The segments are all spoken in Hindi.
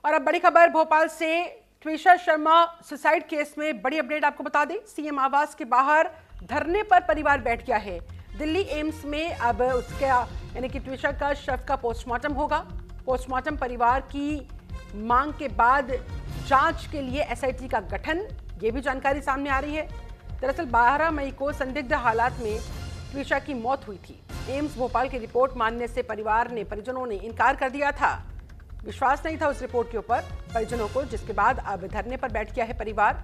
और अब बड़ी खबर भोपाल से। ट्विशा शर्मा सुसाइड केस में बड़ी अपडेट आपको बता दें। सीएम आवास के बाहर धरने पर परिवार बैठ गया है। दिल्ली एम्स में अब उसका यानी कि ट्विशा का शव का पोस्टमार्टम होगा। पोस्टमार्टम परिवार की मांग के बाद जांच के लिए एसआईटी का गठन, ये भी जानकारी सामने आ रही है। दरअसल 12 मई को संदिग्ध हालात में ट्विशा की मौत हुई थी। एम्स भोपाल की रिपोर्ट मानने से परिजनों ने इनकार कर दिया था। विश्वास नहीं था उस रिपोर्ट के ऊपर परिजनों को, जिसके बाद अब धरने पर बैठ गया है परिवार।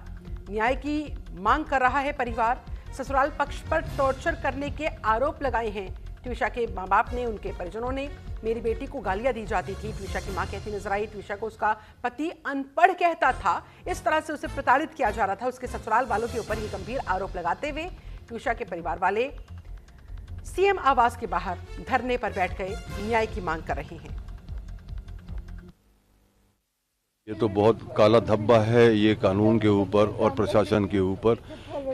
न्याय की मांग कर रहा है परिवार। ससुराल पक्ष पर टॉर्चर करने के आरोप लगाए हैं ट्विशा के मां बाप ने, उनके परिजनों ने। मेरी बेटी को गालियां दी जाती थी, ट्विशा की मां कहती नजर आई। ट्विशा को उसका पति अनपढ़ कहता था, इस तरह से उसे प्रताड़ित किया जा रहा था। उसके ससुराल वालों के ऊपर ये गंभीर आरोप लगाते हुए ट्विशा के परिवार वाले सीएम आवास के बाहर धरने पर बैठ गए, न्याय की मांग कर रहे हैं। ये तो बहुत काला धब्बा है ये कानून के ऊपर और प्रशासन के ऊपर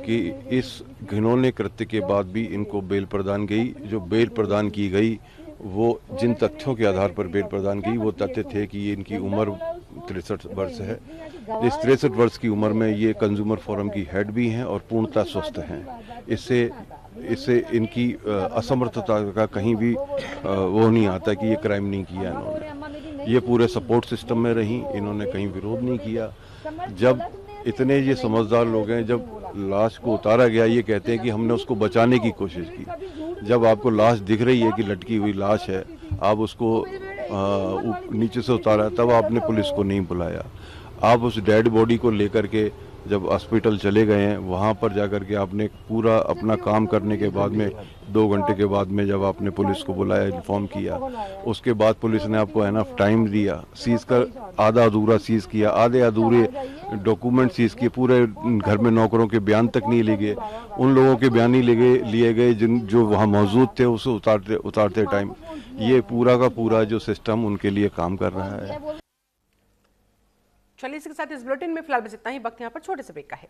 कि इस घिनौने कृत्य के बाद भी इनको बेल प्रदान गई। जो बेल प्रदान की गई वो जिन तथ्यों के आधार पर बेल प्रदान की, वो तथ्य थे कि ये इनकी उम्र 63 वर्ष है। इस 63 वर्ष की उम्र में ये कंज्यूमर फोरम की हेड भी हैं और पूर्णतः स्वस्थ हैं। इससे इनकी असमर्थता का कहीं भी वो नहीं आता कि ये क्राइम नहीं किया इन्होंने। ये पूरे सपोर्ट सिस्टम में रही, इन्होंने कहीं विरोध नहीं किया। जब इतने ये समझदार लोग हैं, जब लाश को उतारा गया ये कहते हैं कि हमने उसको बचाने की कोशिश की। जब आपको लाश दिख रही है कि लटकी हुई लाश है, आप उसको नीचे से उतारा, तब आपने पुलिस को नहीं बुलाया। आप उस डेड बॉडी को लेकर के जब हॉस्पिटल चले गए हैं, वहाँ पर जाकर के आपने पूरा अपना काम करने के बाद में 2 घंटे के बाद में जब आपने पुलिस को बुलाया, इन्फॉर्म किया, उसके बाद पुलिस ने आपको एनफ टाइम दिया, सीज कर आधा अधूरा सीज किया, आधे अधूरे डॉक्यूमेंट सीज किए, पूरे घर में नौकरों के बयान तक नहीं लिए गए। उन लोगों के बयान ही लिए गए जो वहाँ मौजूद थे, उसे उतारते टाइम। ये पूरा का पूरा जो सिस्टम उनके लिए काम कर रहा है। चलिए इसके साथ इस बुलेटिन में फिलहाल बस इतना ही। वक्त यहाँ पर छोटे से ब्रेक का है।